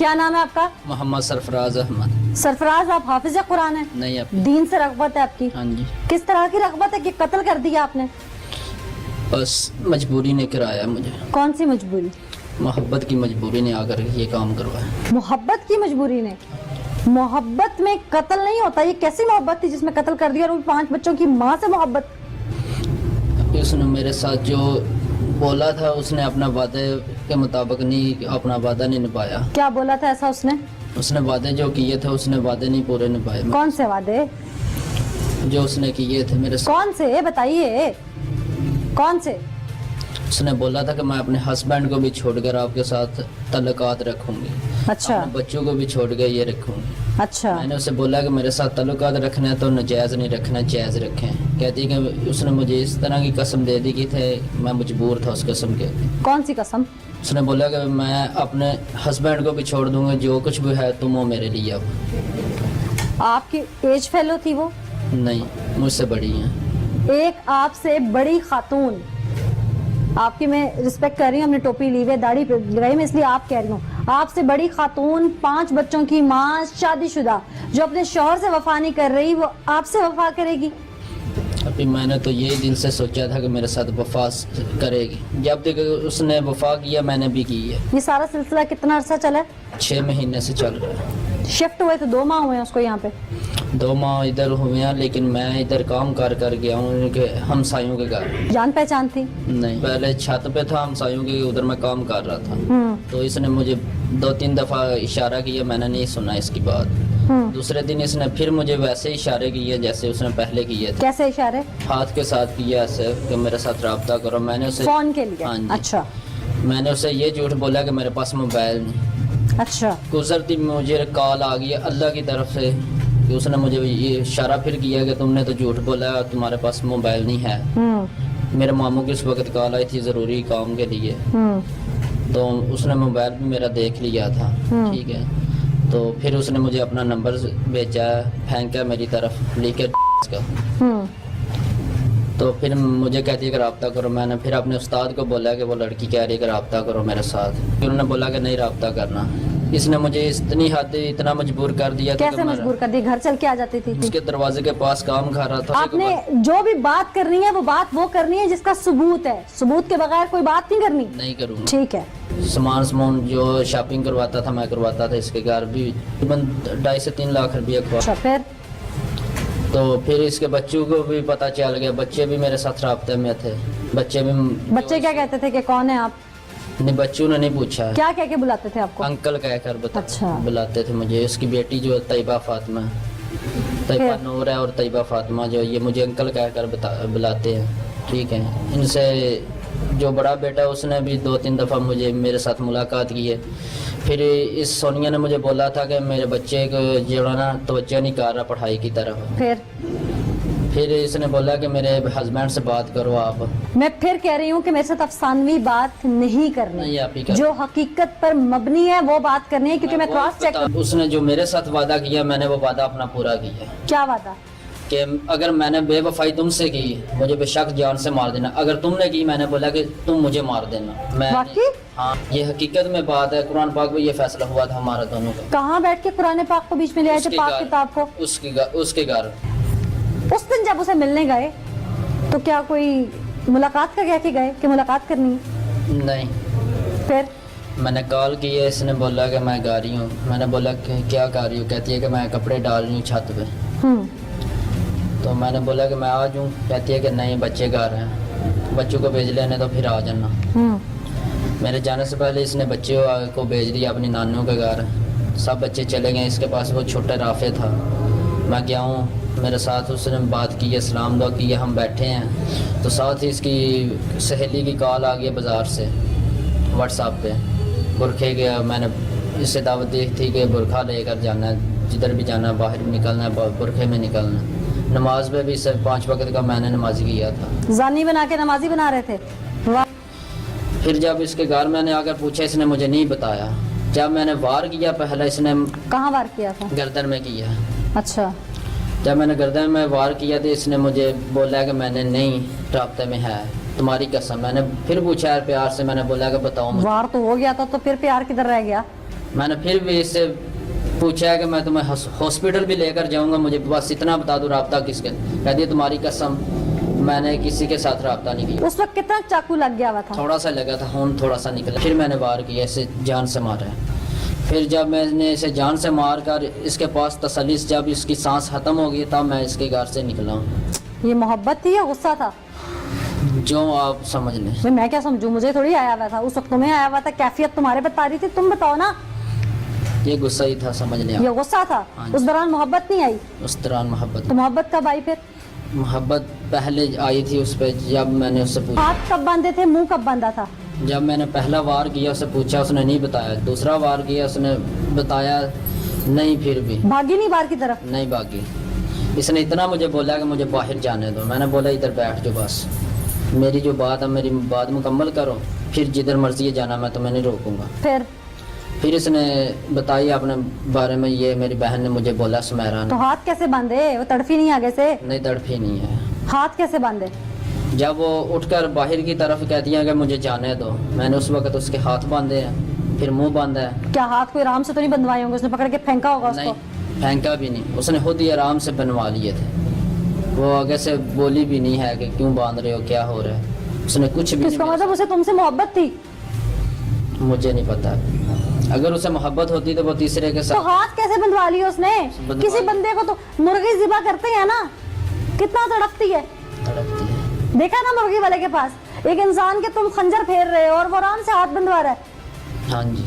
क्या नाम है आपका? मोहम्मद सरफराज अहमद। सरफराज, आप हाफिज कुरान है? नहीं अब। दीन से रगबत है आपकी? हाँ जी। किस तरह की रगबत है कि कत्ल कर दिया आपने? बस मजबूरी ने कराया मुझे, कौन सी मजबूरी? मोहब्बत की मजबूरी ने आकर ये काम करवाया। मोहब्बत की मजबूरी ने? मोहब्बत में कत्ल नहीं होता। ये कैसी मोहब्बत थी जिसमें कत्ल कर दिया, और वो 5 बच्चों की माँ से मोहब्बत? उसने मेरे साथ जो बोला था, उसने अपना वादे के मुताबिक नहीं, अपना वादा नहीं निभाया। क्या बोला था ऐसा उसने? उसने वादे जो किए थे, उसने वादे नहीं पूरे निभाए। कौन से वादे? जो उसने किए थे मेरे साथ। कौन से, बताइए कौन से? उसने बोला था कि मैं अपने हस्बैंड को भी छोड़कर आपके साथ तल्लुकात रखूंगी, अच्छा अपने बच्चों को भी छोड़ के ये रखूंगी। अच्छा। मैंने उसे बोला कि मेरे साथ तल्लुकात रखना है तो नजायज़ नहीं रखना, जायज़ रखें। कहती कि उसने मुझे इस तरह की कसम दे दी कि थे मैं मजबूर था उस कसम के। कौन सी कसम? उसने बोला कि मैं अपने हस्बैंड को भी छोड़ दूंगा, जो कुछ भी है तुम हो मेरे लिए। अब आपकी एज फेलो थी वो? नहीं, मुझसे बड़ी हैं। एक आपसे बड़ी खातून, आपकी मैं रिस्पेक्ट कर रही हूँ, हमने टोपी ली हुई है, दाढ़ी पे लगाई, मैं इसलिए आप कह रही हूँ, आपसे बड़ी खातून, 5 बच्चों की माँ, शादीशुदा, जो अपने शौहर से वफा नहीं कर रही, वो आपसे वफा करेगी? अभी मैंने तो यही दिल से सोचा था कि मेरे साथ वफा करेगी। जब तक उसने वफा किया मैंने भी की है। ये सारा सिलसिला कितना अरसा चला है? 6 महीने से चल रहा है। शिफ्ट हुए तो 2 माह हुए हैं उसको यहाँ पे? 2 माह इधर हुए हैं, लेकिन मैं इधर काम कर गया हूँ उनके हमसायों के घर। जान पहचान थी? नहीं, पहले छत पे था हमसायों के, उधर मैं काम कर रहा था। तो इसने मुझे 2-3 दफ़ा इशारा किया, मैंने नहीं सुना इसकी बात। दूसरे दिन इसने फिर मुझे वैसे इशारे किए जैसे उसने पहले किए थे। कैसे इशारे? हाथ के साथ किया ऐसे कि मेरे साथ रब्ता करो। मैंने उसे फोन के लिए? हाँ जी। अच्छा मैंने उसे ये झूठ बोला कि मेरे पास मोबाइल नहीं। अच्छा। गुजरती मुझे कॉल आ गई अल्लाह की तरफ से कि उसने मुझे ये इशारा फिर किया कि तुमने तो झूठ बोला, तुम्हारे पास मोबाइल नहीं है। मेरे मामू की उस वक्त कॉल आई थी ज़रूरी काम के लिए, तो उसने मोबाइल भी मेरा देख लिया था। ठीक है, तो फिर उसने मुझे अपना नंबर भेजा, फेंका मेरी तरफ लेके का। तो फिर मुझे कहती है कि रब्ता करो। मैंने फिर अपने उस्ताद को बोला कि वो लड़की कह रही है कि रब्ता करो मेरे साथ। फिर उन्होंने बोला कि नहीं रब्ता करना। इसने मुझे इतनी हद इतना मजबूर कर दिया। कैसे मजबूर कर दिया? घर चल के आ जाती थी? उसके दरवाजे के पास काम कर रहा था। आपने जो भी बात करनी है वो बात वो करनी है जिसका सबूत है, सबूत के बगैर कोई बात नहीं करनी। नहीं करूँगा। ठीक है। सामान जो शॉपिंग करवाता था मैं करवाता था इसके घर भी, 2.5 से 3 लाख रुपया खवा। अच्छा, फिर? तो फिर इसके बच्चों को भी पता चल गया, बच्चे भी मेरे साथ राब्ते में थे। बच्चे क्या कहते थे कि कौन है आप? नहीं, बच्चों ने नहीं पूछा। क्या कह के बुलाते थे आपको? अंकल कहकर अच्छा। बुलाते थे मुझे। उसकी बेटी जो तैयबा फातिमा, तैयबा नूर है और तैयबा फातिमा, जो ये मुझे अंकल कहकर बुलाते हैं। ठीक है, इनसे जो बड़ा बेटा उसने भी 2-3 दफ़ा मुझे मेरे साथ मुलाकात की है। फिर इस सोनिया ने मुझे बोला था कि मेरे बच्चे को जो है ना तवज्जो नहीं कर रहा पढ़ाई की तरफ। फिर इसने बोला कि मेरे हस्बैंड से बात करो आप। मैं फिर कह रही हूँ कि मेरे साथ अफसानवी बात नहीं करनी, नहीं, आप ही कर। जो हकीकत पर मबनी है वो बात करनी है, क्योंकि मैं क्रॉस चेक। उसने जो मेरे साथ वादा किया मैंने वो वादा अपना पूरा किया। क्या वादा? कि अगर मैंने बेवफाई तुमसे की मुझे बेशक जान से मार देना, अगर तुमने की मैंने बोला कि तुम मुझे मार देना। मैं हाँ, ये हकीकत में बात है। कुरान पाक में ये फैसला हुआ था हमारा दोनों का। कहाँ बैठ के कुरान पाक को बीच में ले आए थे? पाक किताब को? उसके घर। उस दिन जब उसे मिलने गए तो क्या कोई मुलाकात का कह के गए कि मुलाकात करनी है? नहीं। फिर मैंने कॉल की है, इसने बोला कि मैं गा रही हूँ। मैंने बोला कि क्या कर रही हूँ? कहती है कि मैं कपड़े डाल रही हूँ छत पे। तो मैंने बोला कि मैं आ जाऊँ? कहती है कि नहीं, बच्चे घर हैं, बच्चों को भेज लेने तो फिर आ जाना। मेरे जाने से पहले इसने बच्चे को भेज दिया अपनी नानियों के घर। सब बच्चे चले गए, इसके पास वो छोटा राफे था। मैं गया हूँ, मेरे साथ उसने बात की है, सलाम दुआ की है, हम बैठे हैं। तो साथ ही इसकी सहेली की कॉल आ गई बाज़ार से व्हाट्सएप पे। बुरखे गया, मैंने इससे दावत दी थी कि बुरखा लेकर जाना है, जिधर भी जाना है बाहर निकलना है, बुरखे में निकलना है। नमाज में भी सिर्फ 5 वक्त का मैंने नमाजी किया था। जानी बना के नमाजी बना रहे थे? फिर जब इसके घर मैंने आकर पूछा, इसने मुझे नहीं बताया। जब मैंने वार किया पहला, इसने कहाँ वार किया था? गर्दन में किया। अच्छा। जब मैंने गर्दन में वार किया तो इसने मुझे बोला कि मैंने नहीं, राब्ते में है, तुम्हारी कसम। मैंने फिर पूछा प्यार से, मैंने बोला कि बताओ मुझे। वार तो हो गया था, तो फिर प्यार किधर रह गया? میں نے پھر بھی اس سے پوچھا کہ میں تمہیں ہاسپٹل بھی لے کر جاؤں گا, مجھے بس اتنا بتا دو رابطہ کس کے. کہتی ہے تمہاری قسم میں نے کسی کے ساتھ رابطہ نہیں کیا. اس وقت کتنا چاقو لگ گیا ہوا تھا؟ تھوڑا سا لگا تھا, خون تھوڑا سا نکلا. پھر میں نے وار کیا, اسے جان سے مارا. پھر جب میں نے اسے جان سے مار کر اس کے پاس تسلی سے جب اس کی سانس ختم ہو گئی تب میں اس کے گھر سے نکلا ہوں. یہ محبت تھی یا غصہ تھا؟ جو آپ سمجھ لیں. بھئی میں کیا سمجھوں, مجھے تھوڑی آیا ہوا تھا اس وقت, تمہیں آیا ہوا تھا, کیفیت تمہارے بتا رہی تھی, تم بتاؤ نا. یہ غصہ ہی تھا, سمجھ لیں. یہ غصہ تھا, اس دوران محبت نہیں آئی؟ اس دوران محبت. تو محبت کب آئی پھر؟ محبت پہلے آئی تھی اس پہ جب میں نے اس سے پوچھا. ہاتھ کب باندھے تھے, منہ کب باندھا تھا؟ جب میں نے پہلا وار کیا اسے پوچھا, اس نے نہیں بتایا. دوسرا وار کیا اس نے بتایا نہیں, پھر بھی بھاگی نہیں بار کی طرف؟ نہیں بھاگی. اس نے اتنا مجھے بولا کہ مجھے باہر جانے دو. میں نے بولا ادھر بیٹھ جو, بس میری جو بات ہے میری بات مکمل کرو, پھر جدھر مرضی ہے جانا, میں تمہیں نہیں روکوں گا. پھر اس نے بتائی اپنے بارے میں, یہ میری بہن نے مجھے بولا سمیرا نے. تو ہاتھ کیسے باندھے, وہ تڑفی نہیں آگے سے؟ نہیں تڑپی نہیں ہے. ہاتھ کیسے باندھے؟ جب وہ اٹھ کر باہر کی طرف کہتی ہیں کہ مجھے جانے دو, میں نے اس وقت اس کے ہاتھ باندھے ہیں, پھر منہ باندھا ہے. کیا ہاتھ کوئی آرام سے تو نہیں بندھوائے ہوں گے, اس نے پکڑ کے پھینکا ہوگا اس کو؟ نہیں پھینکا بھی نہیں, اس نے خود ہی آرام سے بنوا لیے تھے. وہ آگے سے بولی بھی نہیں ہے کہ کیوں باندھ رہے ہو, کیا ہو رہا ہے. اس نے کچھ بھی اس کا نہیں. مطلب اسے تم سے محبت تھی؟ مجھے نہیں پتا, اگر اسے محبت ہوتی تو وہ تیسرے کے تو ساتھ. ہاتھ کیسے بندھوا لی اس نے؟ کسی بندے کو تو مرغی ذبح کرتے ہیں نا, کتنا تڑپتی ہے. تڑپتی ہے. دیکھا نا مرغی والے کے پاس ایک انسان کے تم خنجر پھیر رہے ہو اور وہ آرام سے ہاتھ بندھوا رہا ہے. ہاں جی,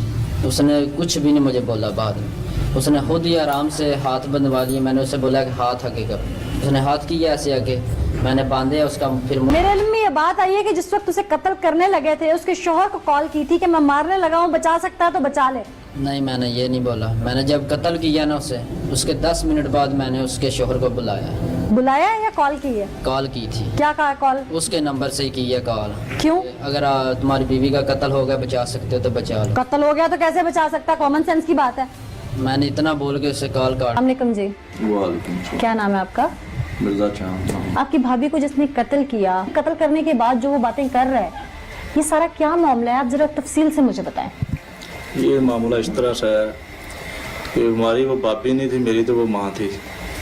اس نے کچھ بھی نہیں مجھے بولا. بعد میں اس نے خود ہی آرام سے ہاتھ بندھوا لیے. میں نے اسے بولا کہ ہاتھ آگے کر, اس نے ہاتھ کیا ایسے آگے, میں نے باندھے اس کا. پھر میرے علم میں یہ بات آئی ہے کہ جس وقت اسے قتل کرنے لگے تھے اس کے شوہر کو کال کی تھی کہ میں مارنے لگا ہوں, بچا سکتا ہے تو بچا لے. نہیں, میں نے یہ نہیں بولا. میں نے جب قتل کیا نا اسے, اس کے 10 منٹ بعد میں نے اس کے شوہر کو بلایا. بلایا یا کال کی ہے؟ کال کی تھی. کیا کہا کال؟ اس کے نمبر سے ہی کی ہے کال. کیوں؟ اگر تمہاری بیوی کا قتل ہو گیا بچا سکتے ہو تو بچا لو. قتل ہو گیا تو کیسے بچا سکتا, کامن سینس کی بات ہے. میں نے اتنا بول کے اسے کال کاٹ. السلام علیکم جی. وعلیکم السلام. کیا نام ہے آپ کا؟ مرزا چاند. آپ کی بھابھی کو جس نے قتل کیا, قتل کرنے کے بعد جو وہ باتیں کر رہا ہے, یہ سارا کیا معاملہ ہے, آپ ذرا تفصیل سے مجھے بتائیں. یہ معاملہ اس طرح سے ہے کہ ہماری وہ باپی نہیں تھی, میری تو وہ ماں تھی.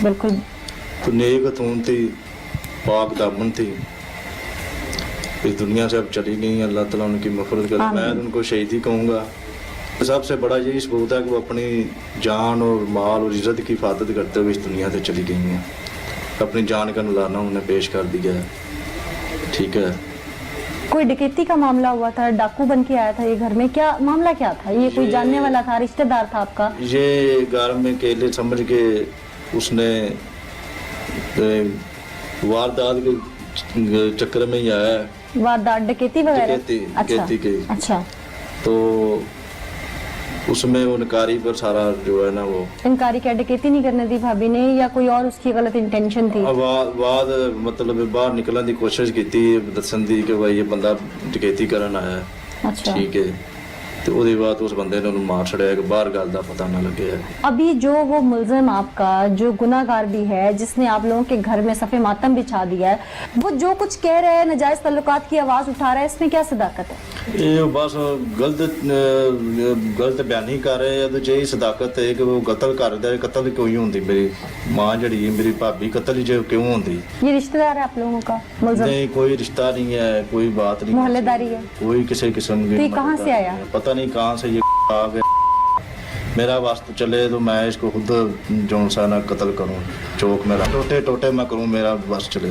بالکل. تو نیک خاتون تھی, پاک دامن تھی, اس دنیا سے اب چلی گئی. اللہ تعالیٰ ان کی مغفرت کرے. میں ان کو شہید ہی کہوں گا. سب سے بڑا یہی ثبوت ہے کہ وہ اپنی جان اور مال اور عزت کی حفاظت کرتے ہوئے اس دنیا سے چلی گئی ہیں. اپنی جان کا نذرانہ انہوں نے پیش کر دیا ہے. ٹھیک ہے. کوئی ڈکیتی کا معاملہ ہوا تھا, ڈاکو بن کے آیا تھا یہ گھر میں, کیا معاملہ کیا تھا؟ یہ کوئی جاننے والا تھا, رشتہ دار تھا آپ کا؟ یہ گھر میں کیلے سمجھ کے اس نے واردات کے چکر میں ہی آیا ہے. واردات, ڈکیتی وغیرہ؟ ڈکیتی کی. اچھا. تو اس میں وہ انکاری پر سارا جو ہے نا وہ انکاری کیا, ڈکیتی نہیں کرنے دی بھابی نے یا کوئی اور اس کی غلط انٹینشن تھی؟ بعد مطلب باہر نکلنے دی کوشش کی تھی, دسن دی کہ بھائی یہ بندہ ڈکیتی کرن آیا ہے. اچھا. ٹھیک ہے. تو وہ بعد اس بندے نے انہوں مار چھڑیا کہ باہر گل دا پتہ نہ لگے. ابھی جو وہ ملزم آپ کا جو گناہگار بھی ہے, جس نے آپ لوگوں کے گھر میں صف ماتم بچھا دیا ہے, وہ جو کچھ کہہ رہے ہیں, ناجائز تعلقات کی آواز اٹھا رہا ہے, اس میں کیا صداقت ہے؟ یہ بس غلط بیان ہی کر رہے ہیں. تو جی صداقت ہے کہ وہ قتل کر دے. قتل کوئی ہوندی, میری ماں جڑی ہے میری بھابی, قتل ہی جو کیوں ہوندی؟ یہ رشتہ دار ہے آپ لوگوں کا ملزم؟ نہیں, کوئی رشتہ نہیں ہے, کوئی بات نہیں, محلے داری ہے, کوئی کسی قسم کی. تو یہ کہاں سے آیا؟ پتہ نہیں کہاں سے یہ آ گیا. میرا واسطہ چلے تو میں اس کو خود جون سا نہ قتل کروں, چوک میرا ٹوٹے ٹوٹے میں کروں, میرا بس چلے.